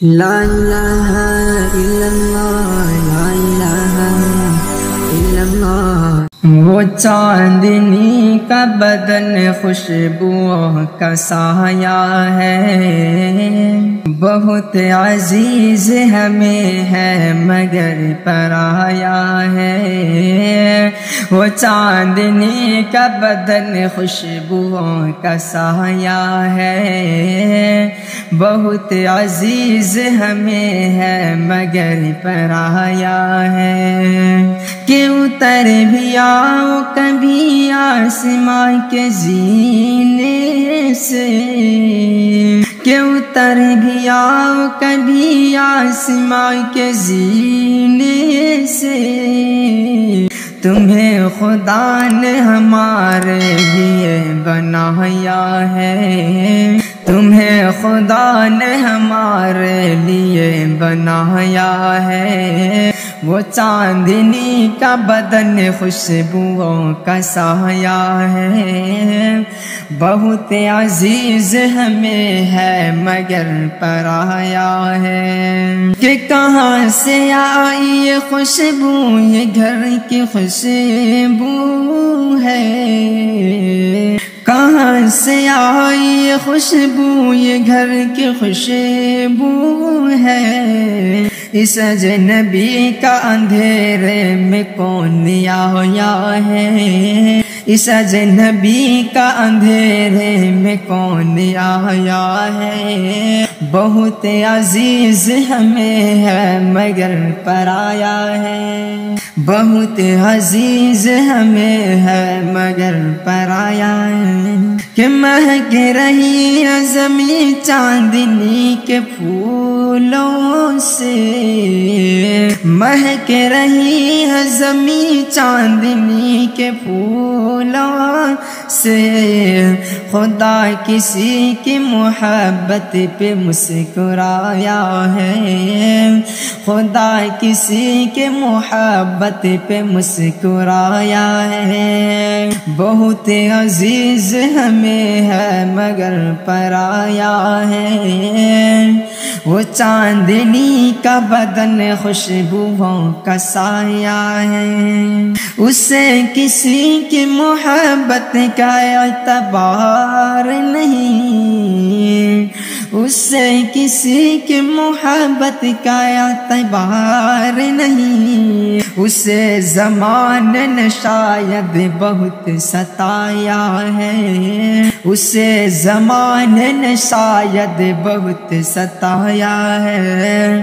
لا الہ الا اللہ، لا الہ الا اللہ۔ وہ چاندنی کا بدن خوشبوؤں کا سایہ ہے، بہت عزیز ہمیں ہے مگر پرایا ہے۔ وہ چاندنی کا بدن خوشبوؤں کا سایہ ہے، بہت عزیز ہمیں ہے مگر پرایا ہے۔ کہ اتر بھی آؤ کبھی آسمان کے زینے سے، کہ اتر بھی آؤ کبھی آسمان کے زینے سے، تمہیں خدا نے ہمارے لیے بنایا ہے، تمہیں خدا نے ہمارے لیے بنایا ہے۔ وہ چاندنی کا بدن خوشبوؤں کا سایہ ہے، بہت عزیز ہمیں ہے مگر پرایا ہے۔ کہ کہاں سے آئی یہ خوشبو، یہ گھر کی خوشبو ہے، کہاں سے آئی یہ خوشبو، یہ گھر کی خوشبو ہے۔ اس اجنبی کا اندھیرے میں کون آیا ہے، اس اجنبی کا اندھیرے میں کون آیا ہے۔ بہت عزیز ہمیں ہے مگر پرایا ہے، بہت عزیز ہمیں ہے مگر پرایا ہے۔ کہ مہک رہی ہے زمین چاندنی کے پھولوں سے، مہک رہی ہے زمین چاندنی کے پھولوں سے، خدا کسی کی محبت پہ مسکرایا ہے، خدا کسی کے محبت پہ مسکرایا ہے۔ بہت عزیز ہمیں ہے مگر پرایا ہے۔ وہ چاندنی کا بدن خوشبوؤں کا سایہ ہے، اسے کسی کی محبت کا اعتبار نہیں، اسے کسی کی محبت کا اعتبار نہیں، اسے زمانے نے شاید بہت ستایا ہے، اسے زمانے نے شاید بہت ستایا ہے۔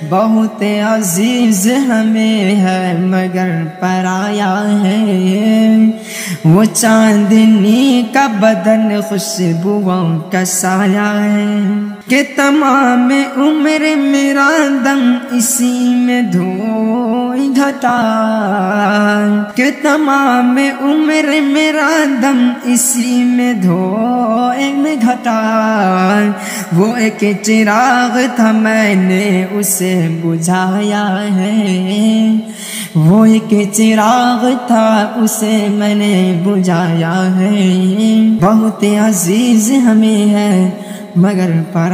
بہت عزیز ہمیں ہے مگر پرایا ہے۔ وہ چاندنی کا بدن خوشبوؤں کا سایہ ہے، کہ تمام عمر میرا دم اسی میں دھوئے گھٹا، کہ تمام عمر میرا دم اسی میں دھوئے گھٹا۔ وہ ایک چراغ تھا میں نے اسے بجھایا ہے، وہ ایک چراغ تھا اسے میں نے بجھایا ہے۔ بہت عزیز ہمیں ہے مگر پرایا